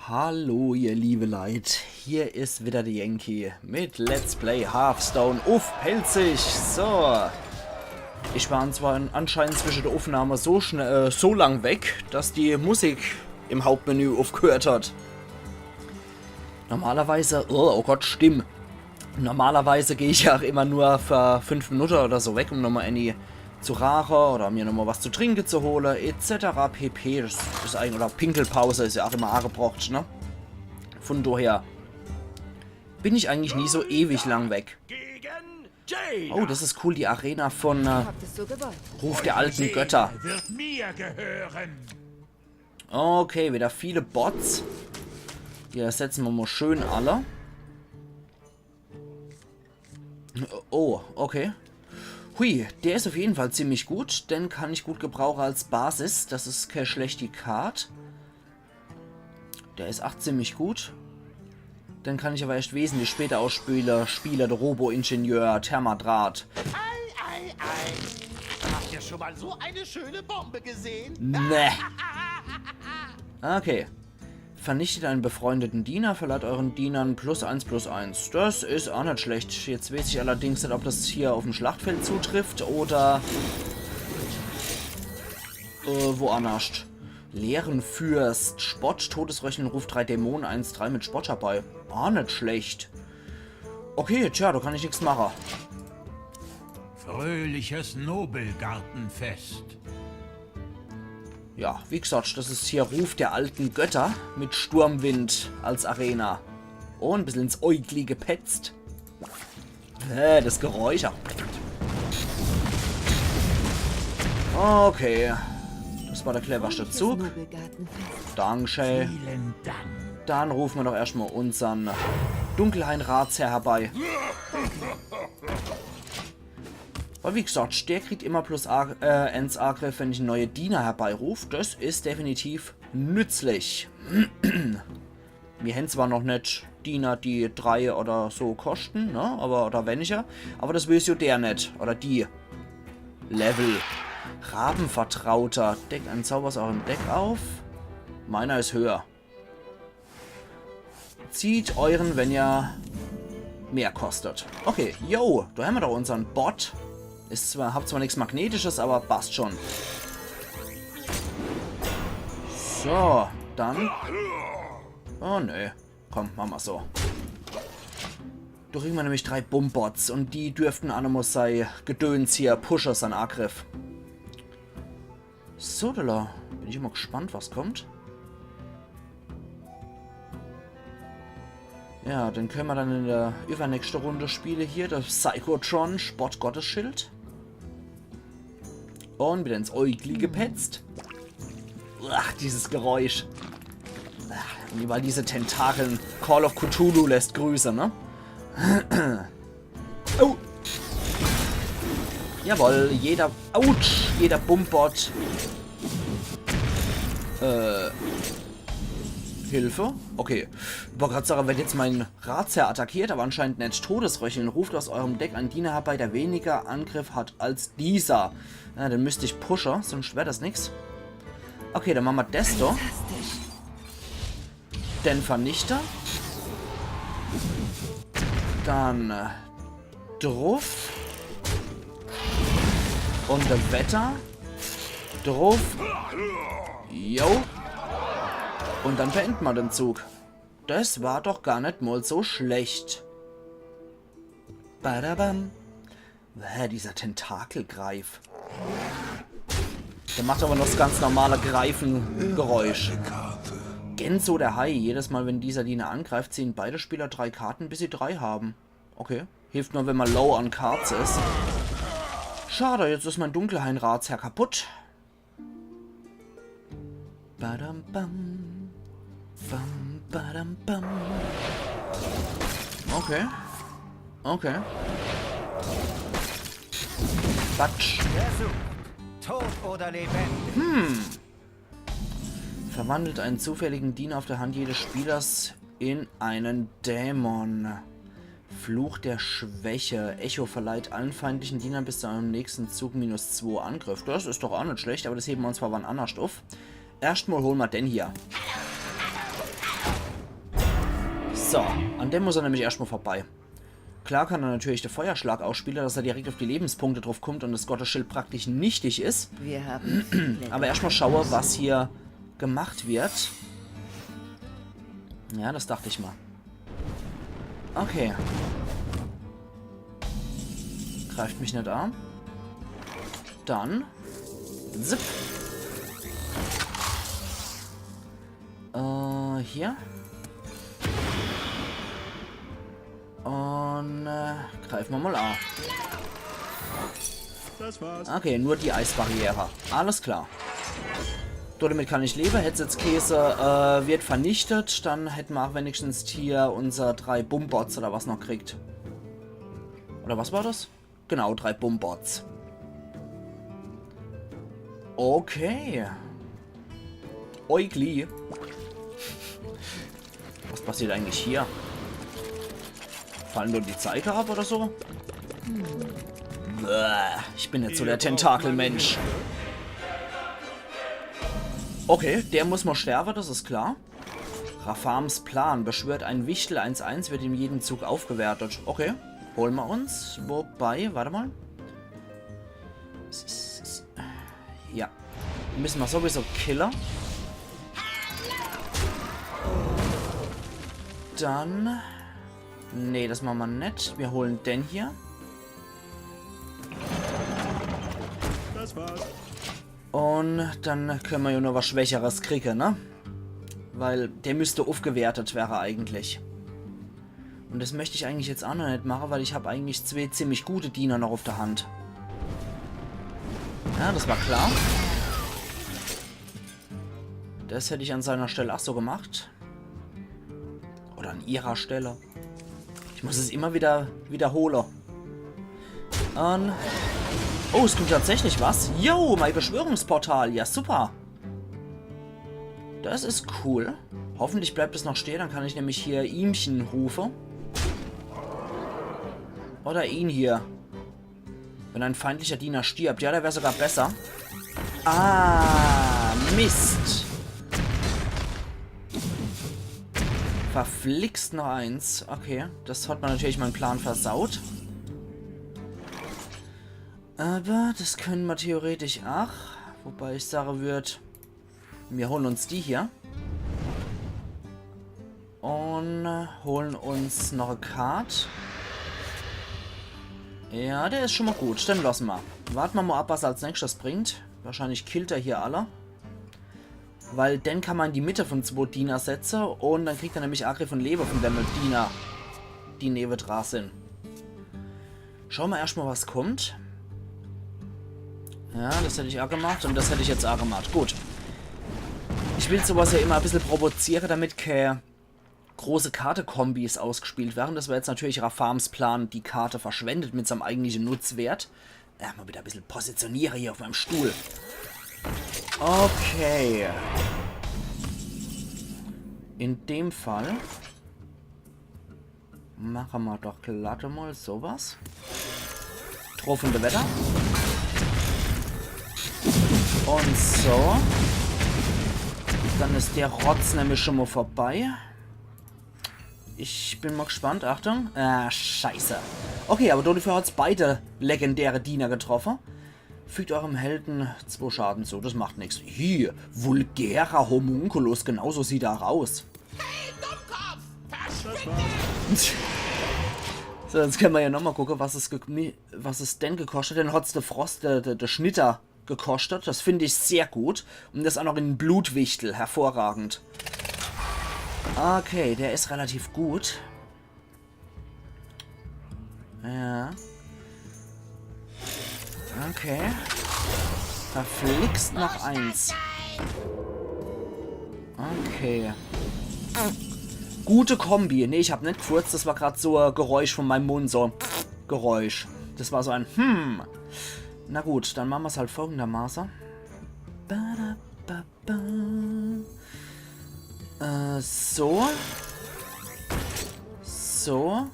Hallo ihr liebe Leid, hier ist wieder der Yankee mit Let's Play Hearthstone auf Pelzig. So, ich war zwar anscheinend zwischen der Aufnahme so lang weg, dass die Musik im Hauptmenü aufgehört hat. Normalerweise, oh Gott, Stimme. Normalerweise gehe ich ja auch immer nur für 5 Minuten oder so weg, um nochmal Annie zu rauchen oder mir nochmal was zu trinken zu holen, etc. pp. Das ist eigentlich, oder Pinkelpause ist ja auch immer angebracht, ne? Von daher bin ich eigentlich nie so ewig lang weg. Oh, das ist cool, die Arena von Ruf der alten Götter. Okay, wieder viele Bots. Die ersetzen wir mal schön alle. Oh, okay. Hui, der ist auf jeden Fall ziemlich gut. Den kann ich gut gebrauchen als Basis. Das ist keine schlechte Card. Der ist auch ziemlich gut. Den kann ich aber erst wesentlich später ausspielen. Der Robo-Ingenieur, Thermadrat. Habt ihr schon mal so eine schöne Bombe gesehen? Ne. Okay. Vernichtet einen befreundeten Diener, verleiht euren Dienern +1/+1. Das ist auch nicht schlecht. Jetzt weiß ich allerdings nicht, ob das hier auf dem Schlachtfeld zutrifft oder woanders. Leeren Fürst, Spott, Todesröcheln, ruft 3 Dämonen, 1/3 mit Spott herbei. Auch nicht schlecht. Okay, tja, da kann ich nichts machen. Fröhliches Nobelgartenfest. Ja, wie gesagt, das ist hier Ruf der alten Götter mit Sturmwind als Arena. Oh, ein bisschen ins Äugli gepetzt. Das Geräusch. Okay. Das war der cleverste Zug. Dankeschön. Vielen Dank. Dann rufen wir doch erstmal unseren Dunkelhain-Ratsherr herbei. Weil wie gesagt, der kriegt immer +1 Angriff, wenn ich einen neuen Diener herbeirufe. Das ist definitiv nützlich. Wir haben zwar noch nicht Diener, die 3 oder so kosten, ne? Oder weniger. Aber das will ja der nicht. Oder die. Level. Rabenvertrauter. Deckt einen Zauber aus eurem Deck auf. Meiner ist höher. Zieht euren, wenn ihr mehr kostet. Okay, yo, da haben wir doch unseren Bot. Hab zwar nichts Magnetisches, aber passt schon. So, dann. Oh, nö. Komm, machen wir so. Da kriegen wir nämlich 3 Bumbots und die dürften Animus sei Gedöns hier, Pushers an Angriff. So, da bin ich immer gespannt, was kommt. Ja, den können wir dann in der übernächsten Runde spielen hier. Das Psychotron, Spott Gottesschild. Und wieder ins Äugli gepetzt. Ach, dieses Geräusch. Ach, überall diese Tentakeln. Call of Cthulhu lässt Grüße, ne? Oh. Jawohl, jeder... Autsch! Jeder Bumbot. Hilfe? Okay. Ich wollte gerade sagen, wenn jetzt mein Ratsherr attackiert, aber anscheinend nicht Todesröcheln, ruft aus eurem Deck einen Diener herbei, der weniger Angriff hat als dieser. Ja, dann müsste ich pushen, sonst wäre das nichts. Okay, dann machen wir das doch. Den Vernichter. Dann drauf. Und der Wetter. Drauf. Jo. Und dann beenden wir den Zug. Das war doch gar nicht mal so schlecht. Badabam. Dieser Tentakelgreif. Der macht aber noch das ganz normale Greifengeräusch. Genzo der Hai. Jedes Mal, wenn dieser Diener angreift, ziehen beide Spieler 3 Karten, bis sie 3 haben. Okay. Hilft nur, wenn man low on Cards ist. Schade, jetzt ist mein Dunkelhain-Ratsherr kaputt. Badam bam. Bam, badam, bam. Okay. Okay. Quatsch. Tot oder lebendig? Verwandelt einen zufälligen Diener auf der Hand jedes Spielers in einen Dämon. Fluch der Schwäche. Echo verleiht allen feindlichen Dienern bis zu einem nächsten Zug -2 Angriff. Das ist doch auch nicht schlecht, aber das heben wir uns zwar wann anders auf. Erstmal holen wir den hier. So, an dem muss er nämlich erstmal vorbei. Klar kann er natürlich den Feuerschlag ausspielen, dass er direkt auf die Lebenspunkte drauf kommt und das Gottesschild praktisch nichtig ist. Wir haben Aber erstmal schaue, was hier gemacht wird. Ja, das dachte ich mal. Okay. Greift mich nicht an. Dann. Zip. Hier. Und greifen wir mal an. Das war's. Okay, nur die Eisbarriere. Alles klar. Damit kann ich leben. Headset-Käse wird vernichtet. Dann hätten wir auch wenigstens hier unser 3 Bumbots oder was noch kriegt. Oder was war das? Genau, 3 Bumbots. Okay. Oigli. Was passiert eigentlich hier? Fallen nur die Zeiger ab oder so? Bäh, ich bin jetzt so der Tentakelmensch. Okay, der muss mal sterben, das ist klar. Rafams Plan. Beschwört ein Wichtel 1-1, wird in jedem Zug aufgewertet. Okay, holen wir uns. Wobei, warte mal. Ja. Müssen wir sowieso Killer. Dann... Nee, das machen wir nicht. Wir holen den hier. Das war's. Und dann können wir ja noch was Schwächeres kriegen, ne? Weil der müsste aufgewertet werden eigentlich. Und das möchte ich eigentlich jetzt auch noch nicht machen, weil ich habe eigentlich 2 ziemlich gute Diener noch auf der Hand. Ja, das war klar. Das hätte ich an seiner Stelle auch so gemacht. Oder an ihrer Stelle. Ich muss es immer wieder wiederholen. Und... Oh, es kommt tatsächlich was. Yo, mein Beschwörungsportal. Ja, super. Das ist cool. Hoffentlich bleibt es noch stehen. Dann kann ich nämlich hier ihmchen rufen. Oder ihn hier. Wenn ein feindlicher Diener stirbt. Ja, der wäre sogar besser. Ah, Mist. Verflixt noch eins. Okay, das hat man natürlich meinen Plan versaut. Aber das können wir theoretisch auch. Wobei ich sagen würde, wir holen uns die hier. Und holen uns noch eine Karte. Ja, der ist schon mal gut. Dann lassen wir. Warten wir mal ab, was er als nächstes bringt. Wahrscheinlich killt er hier alle. Weil dann kann man in die Mitte von 2 Diener setzen. Und dann kriegt er nämlich Angriff und Leben von den Diener, die neben dran sind. Schauen wir erstmal, was kommt. Ja, das hätte ich auch gemacht und das hätte ich jetzt auch gemacht. Gut. Ich will sowas ja immer ein bisschen provozieren, damit keine große Karte-Kombis ausgespielt werden. Das wäre jetzt natürlich Rafams Plan, die Karte verschwendet mit seinem eigentlichen Nutzwert. Ja, mal wieder ein bisschen positioniere hier auf meinem Stuhl. Okay. In dem Fall machen wir doch glatt mal sowas. Truffende Wetter. Und so. Dann ist der Rotz nämlich schon mal vorbei. Ich bin mal gespannt. Achtung. Ah, scheiße. Okay, aber dafür hat es beide legendäre Diener getroffen. Fügt eurem Helden 2 Schaden zu. Das macht nichts. Hier, vulgärer Homunculus. Genauso sieht er aus. Hey, Dummkopf! Verschwinde! So, jetzt können wir ja nochmal gucken, was es denn gekostet hat. Dann hat es der Frost, der Schnitter gekostet. Das finde ich sehr gut. Und das auch noch in Blutwichtel. Hervorragend. Okay, der ist relativ gut. Ja. Okay. Verflixt noch eins. Okay. Gute Kombi. Ne, ich habe nicht gefurzt. Das war gerade so ein Geräusch von meinem Mund. So Geräusch. Das war so ein Na gut, dann machen wir es halt folgendermaßen. So. So.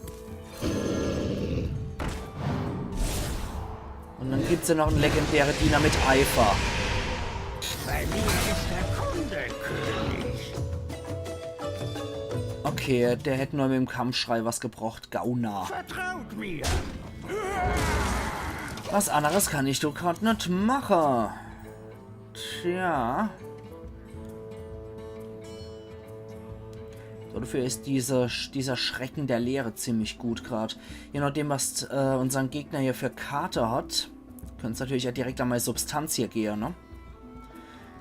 Und dann gibt es ja noch einen legendären Diener mit Eifer. Bei mir ist der Kunde König. Okay, der hätte nur mit dem Kampfschrei was gebraucht. Gauner. Vertraut mir. Was anderes kann ich doch gerade nicht machen. Tja. So, dafür ist dieser Schrecken der Leere ziemlich gut gerade. Je nachdem, was unseren Gegner hier für Karte hat, könnte es natürlich ja direkt an meine Substanz hier gehen, ne?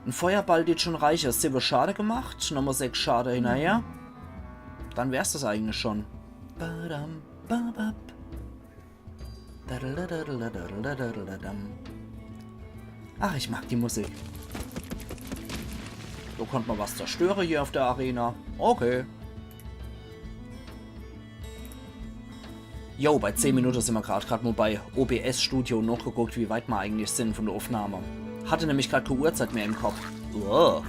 Ein Feuerball geht schon reicher. 7 Schade gemacht, nochmal 6 Schade hinterher. Dann wär's das eigentlich schon. Ach, ich mag die Musik. So konnte man was zerstören hier auf der Arena. Okay. Jo, bei 10 Minuten sind wir gerade mal bei OBS Studio noch geguckt, wie weit wir eigentlich sind von der Aufnahme. Hatte nämlich gerade keine Uhrzeit mehr im Kopf. Wow.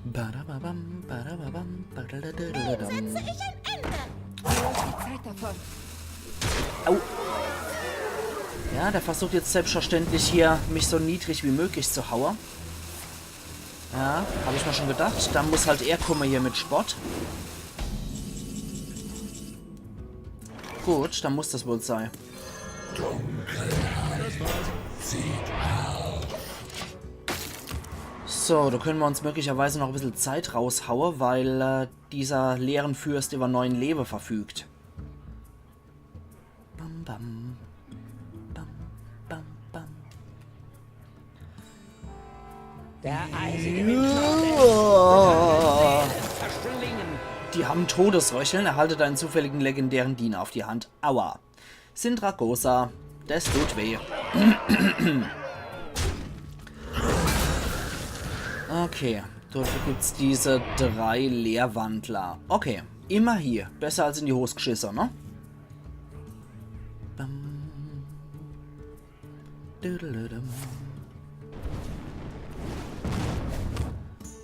Setze ich ein Ende. Zeit davon. Au. Ja, der versucht jetzt selbstverständlich hier, mich so niedrig wie möglich zu hauen. Ja, habe ich mir schon gedacht. Dann muss halt er kommen hier mit Spott. Gut, dann muss das wohl sein. So, da können wir uns möglicherweise noch ein bisschen Zeit raushauen, weil dieser leeren Fürst über 9 Leben verfügt. Bam, bam. Bam, bam, bam. Der eisige Wind verschlingen. Die haben Todesröcheln, erhaltet einen zufälligen legendären Diener auf die Hand. Aua. Sindragosa, das tut weh. Okay, dafür gibt es diese 3 Leerwandler. Okay, immer hier. Besser als in die Hose geschissen, ne?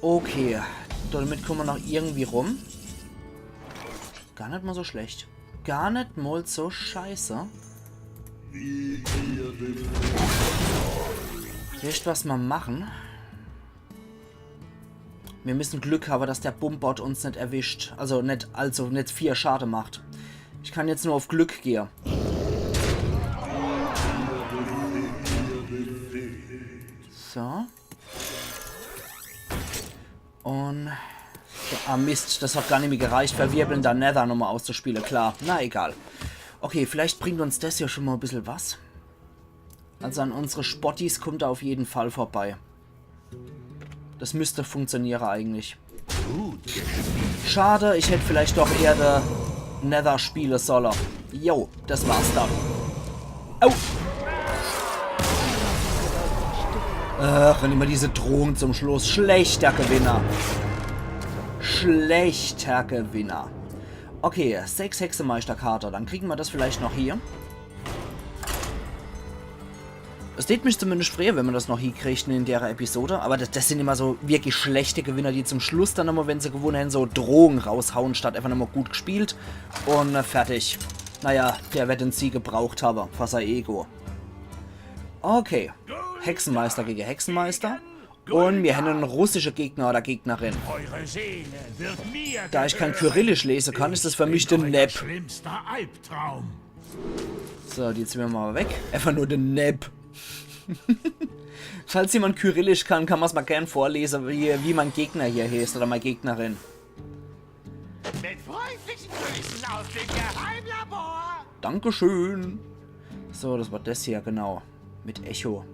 Okay, damit kommen wir noch irgendwie rum. Gar nicht mal so schlecht. Gar nicht mal so scheiße. Echt, was wir machen? Wir müssen Glück haben, dass der Bumbot uns nicht erwischt. Also nicht 4 Schade macht. Ich kann jetzt nur auf Glück gehen. So. Und... Ah Mist, das hat gar nicht mehr gereicht, verwirbelnder Nether nochmal auszuspielen, klar. Na egal. Okay, vielleicht bringt uns das ja schon mal ein bisschen was. Also an unsere Spottis kommt er auf jeden Fall vorbei. Das müsste funktionieren eigentlich. Schade, ich hätte vielleicht doch eher der Nether spielen sollen. Jo, das war's dann. Au! Ach, und immer diese Drohung zum Schluss. Schlechter Gewinner. Schlechter Gewinner. Okay, 6 Hexenmeisterkarte. Dann kriegen wir das vielleicht noch hier. Es lädt mich zumindest schwer, wenn man das noch hinkriegt in der Episode. Aber das sind immer so wirklich schlechte Gewinner, die zum Schluss dann nochmal, wenn sie gewonnen haben, so Drohungen raushauen, statt einfach nochmal gut gespielt. Und fertig. Naja, der wird den Sieg gebraucht haben. Fast ein Ego. Okay. Hexenmeister gegen Hexenmeister. Und wir haben einen russischen Gegner oder Gegnerin. Eure Seele wird mir Da ich kein gehören. Kyrillisch lesen kann, ist das für mich der Euer Nepp. schlimmster Albtraum. So, die ziehen wir mal weg. Einfach nur den Nepp. Falls jemand Kyrillisch kann man es mal gern vorlesen, wie mein Gegner hier heißt oder meine Gegnerin. Mit freundlichen Grüßen aus dem Geheimlabor. Dankeschön. So, das war das hier, genau. Mit Echo.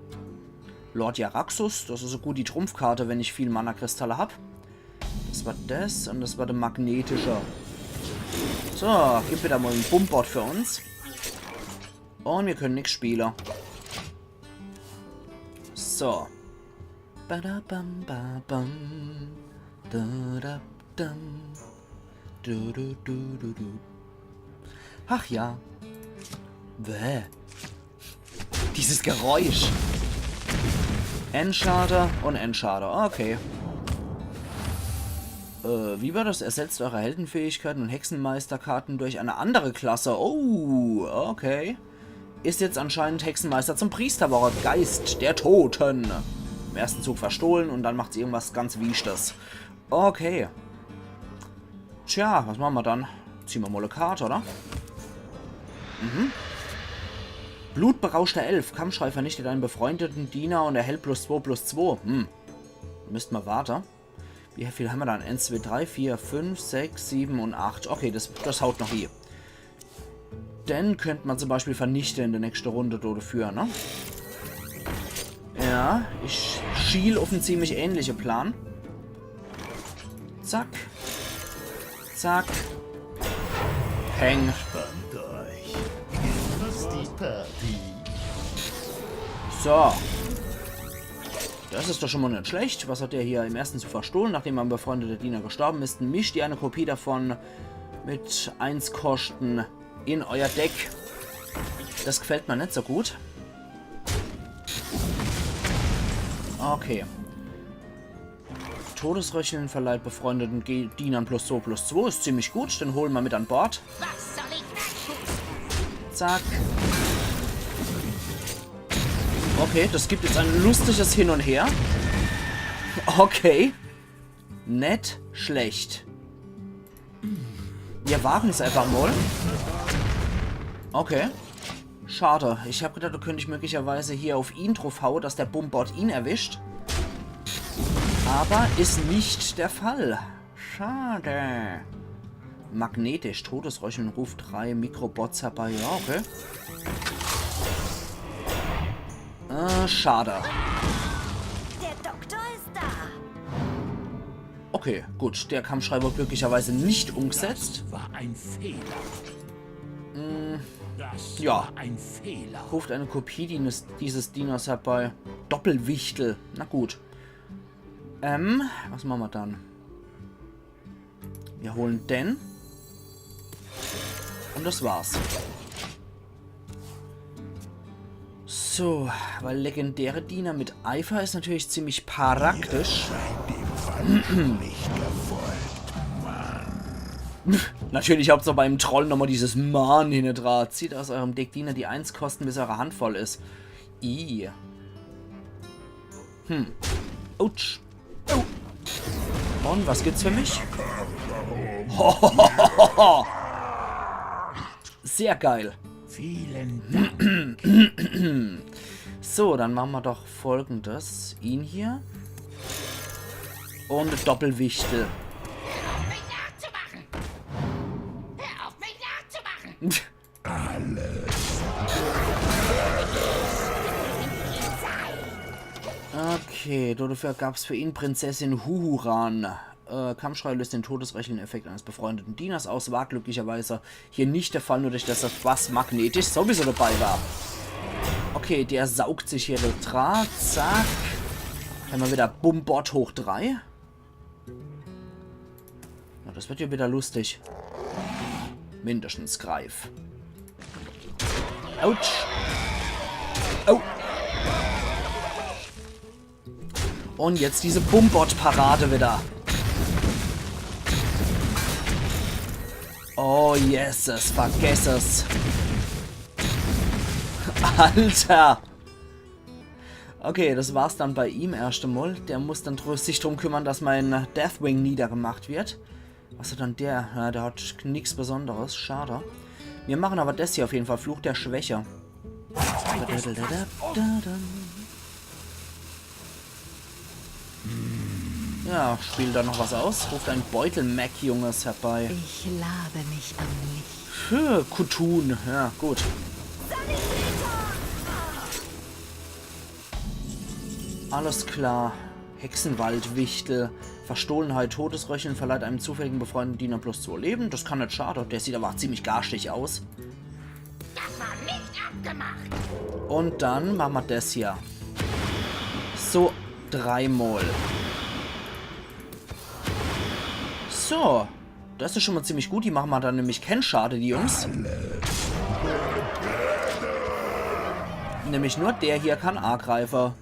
Lord Jaraxxus, das ist so gut die Trumpfkarte, wenn ich viel Mana-Kristalle habe. Das war das und das war der magnetische. So, gib wieder mal ein Bumbot für uns. Und wir können nichts spielen. So. Badabam, babam. Dadabdam. Du, du, du, du, du. Ach ja. Bäh. Dieses Geräusch. Endschade und Endschade. Okay. Wie war das? Ersetzt eure Heldenfähigkeiten und Hexenmeisterkarten durch eine andere Klasse. Oh, okay. Ist jetzt anscheinend Hexenmeister zum Priester geworden. Geist der Toten. Im ersten Zug verstohlen und dann macht sie irgendwas ganz Wiechtes. Okay. Tja, was machen wir dann? Ziehen wir mal eine Karte, oder? Blutberauschter Elf. Kampfschrei vernichtet einen befreundeten Diener und erhält +2/+2. Müssten wir warten. Wie viel haben wir dann? 1, 2, 3, 4, 5, 6, 7 und 8. Okay, das haut noch hier. Dann könnte man zum Beispiel vernichten in der nächsten Runde dafür, ne? Ja, ich schiel auf einen ziemlich ähnlichen Plan. Zack. Zack. Peng. So. Das ist doch schon mal nicht schlecht. Was hat der hier im ersten zu verstohlen, nachdem ein befreundeter Diener gestorben ist? Mischt ihr eine Kopie davon mit 1 Kosten in euer Deck. Das gefällt mir nicht so gut. Okay. Todesröcheln verleiht befreundeten Dienern +2/+2. Ist ziemlich gut. Den holen wir mit an Bord. Was soll ich tun? Zack. Okay, das gibt jetzt ein lustiges Hin und Her. Okay. Nicht schlecht. Wir wagen es einfach mal. Okay. Schade. Ich habe gedacht, da könnte ich möglicherweise hier auf ihn drauf hauen, dass der Bumbot ihn erwischt. Aber ist nicht der Fall. Schade. Magnetisch. Todesröcheln ruft 3 Mikrobots herbei. Ja, okay. Schade. Der Doktor ist da. Okay, gut. Der Kampfschrei wurde glücklicherweise nicht umgesetzt. Das war ein Fehler. Das Ja. war ein Fehler. Ruft eine Kopie dieses Dieners herbei. Doppelwichtel. Na gut. Was machen wir dann? Wir holen den. Und das war's. So, weil legendäre Diener mit Eifer ist natürlich ziemlich praktisch. Natürlich habt ihr beim Troll nochmal dieses Mann hinten dran. Zieht aus eurem Deck Diener, die 1 kosten, bis eure Hand voll ist. Autsch. Oh. Und was gibt's für mich? Sehr geil. Vielen Dank. So, dann machen wir doch Folgendes. Ihn hier. Und Doppelwichtel. Hör auf mich nachzumachen! Hör auf mich nachzumachen! Okay, dafür gab es für ihn Prinzessin Huhuran. Kampfschrei löst den Todesröcheln-Effekt eines befreundeten Dieners aus. War glücklicherweise hier nicht der Fall, nur durch das was magnetisch sowieso dabei war. Okay, der saugt sich hier den Draht. Zack. Haben wir wieder Bumbot hoch 3. Ja, das wird ja wieder lustig. Mindestens Greif. Autsch. Oh. Und jetzt diese Bumbot-Parade wieder. Oh, yes, vergess es. Alter. Okay, das war's dann bei ihm erst einmal. Der muss dann sich drum kümmern, dass mein Deathwing niedergemacht wird. Was hat dann der? Ja, der hat nichts Besonderes. Schade. Wir machen aber das hier auf jeden Fall. Fluch der Schwäche. Ja, spielt da noch was aus. Ruft ein Beutel-Mac-Junges herbei. Ich labe mich am Licht. Kutun. Ja, gut. Alles klar. Hexenwaldwichtel. Verstohlenheit, Todesröcheln verleiht einem zufälligen befreundeten Diener +2 Leben. Das kann nicht schade. Der sieht aber ziemlich garstig aus. Das war nicht abgemacht! Und dann machen wir das hier. So, 3 Mal. So. Das ist schon mal ziemlich gut. Die machen wir dann nämlich keinen Schade, die Jungs. Nämlich nur der hier kann Angreifer.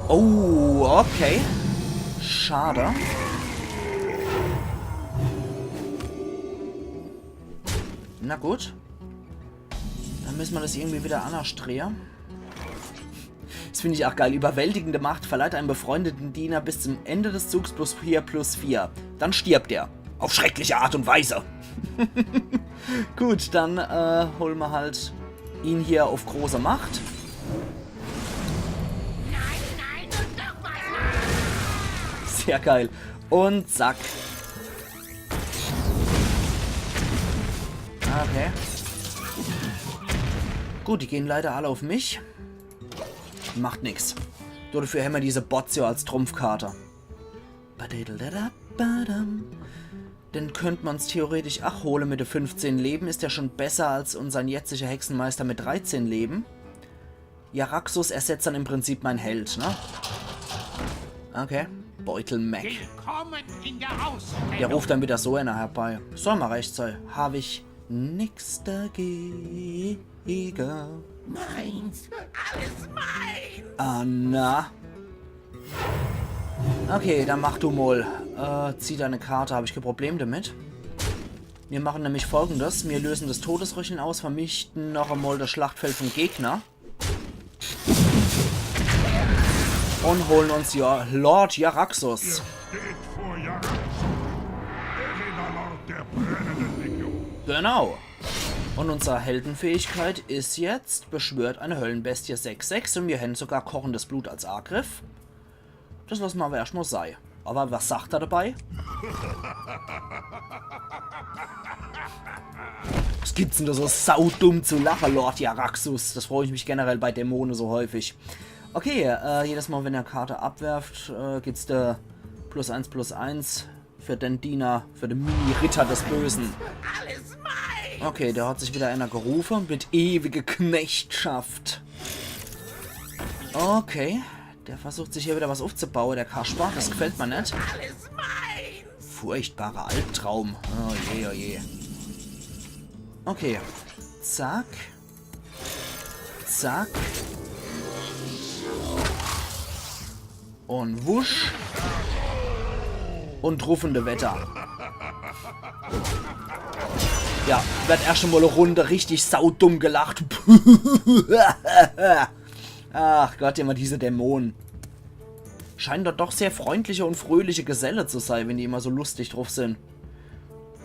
Oh, okay. Schade. Na gut. Dann müssen wir das irgendwie wieder anders drehen. Das finde ich auch geil. Überwältigende Macht verleiht einem befreundeten Diener bis zum Ende des Zugs +4/+4. Dann stirbt er. Auf schreckliche Art und Weise. Gut, dann holen wir halt ihn hier auf große Macht. Nein, und nochmal. Sehr geil. Und zack. Okay. Gut, die gehen leider alle auf mich. Macht nix. Nur dafür haben wir diese Bots ja als Trumpfkarte. Dann könnte man es theoretisch auch holen mit den 15 Leben. Ist ja schon besser als unser jetziger Hexenmeister mit 13 Leben. Jaraxxus ersetzt dann im Prinzip mein Held, ne? Okay. Beutel Mac. Willkommen in der Ausstellung. Der ruft dann wieder so einer herbei. Soll mal recht sein. Habe ich nix dagegen. Meins. Alles meins. Anna. Okay, dann mach du mal. Zieh deine Karte, habe ich kein Problem damit. Wir machen nämlich Folgendes. Wir lösen das Todesröcheln aus, vernichten noch einmal das Schlachtfeld vom Gegner. Und holen uns ja Lord Jaraxxus. Steht vor Jaraxxus, der Rinderlord der brennenden Legion. Genau. Und unsere Heldenfähigkeit ist jetzt, beschwört eine Höllenbestie 6/6 und wir hätten sogar kochendes Blut als Angriff. Das lassen wir aber erstmal sein. Aber was sagt er dabei? Was gibt's denn da so saudumm zu lachen, Lord Jaraxxus? Das freue ich mich generell bei Dämonen so häufig. Okay, jedes Mal, wenn er Karte abwerft, gibt's da +1/+1 für den Diener, für den Mini-Ritter des Bösen. Alles meins. Okay, der hat sich wieder einer gerufen mit ewige Knechtschaft. Okay, der versucht sich hier wieder was aufzubauen, der Kasper. Das gefällt mir nicht. Alles meins. Furchtbarer Albtraum. Oh je, oh je. Okay. Zack. Zack. Und wusch. Und ruffende Wetter. Ja, wird erst schon mal eine Runde richtig saudumm gelacht. Ach Gott, immer diese Dämonen. Scheinen doch sehr freundliche und fröhliche Geselle zu sein, wenn die immer so lustig drauf sind.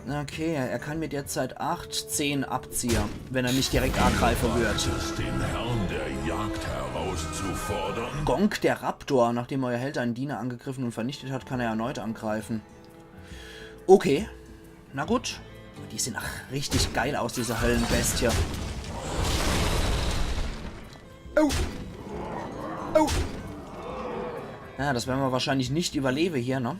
Okay, er kann mir derzeit 8, 10 abziehen, wenn er nicht direkt angreifen wird. Den Herrn der Jagd herauszufordern. Gonk der Raptor. Nachdem euer Held einen Diener angegriffen und vernichtet hat, kann er erneut angreifen. Okay. Na gut. Die sehen auch richtig geil aus, diese Höllenbestie. Oh. Oh. Ja, das werden wir wahrscheinlich nicht überleben hier, ne?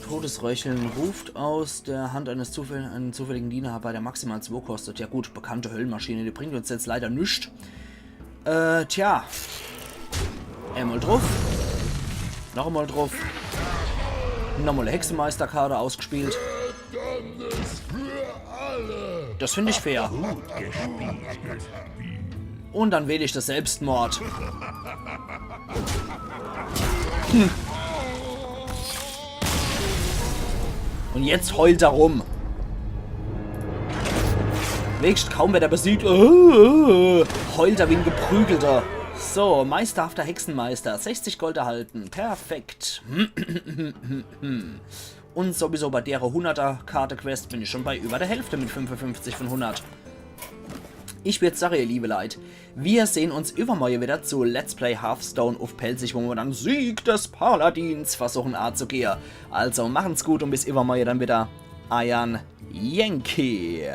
Todesröcheln ruft aus der Hand eines zufälligen Diener herbei, der maximal 2 kostet. Ja gut, bekannte Höllenmaschine, die bringt uns jetzt leider nichts. Tja. Einmal drauf. Noch einmal drauf. Nochmal eine Hexenmeisterkarte ausgespielt. Das finde ich fair. Und dann wähle ich das Selbstmord. Und jetzt heult er rum. Wächst kaum wer der besiegt. Heult er wie ein Geprügelter. So, meisterhafter Hexenmeister. 60 Gold erhalten. Perfekt. Und sowieso bei der 100er-Karte-Quest bin ich schon bei über der Hälfte mit 55 von 100. Ich würde sagen, ihr liebe Leute, wir sehen uns übermorgen wieder zu Let's Play Hearthstone auf Pelzig, wo wir dann Sieg des Paladins versuchen anzugehen. Also machen's gut und bis übermorgen dann wieder. Iron Yankee.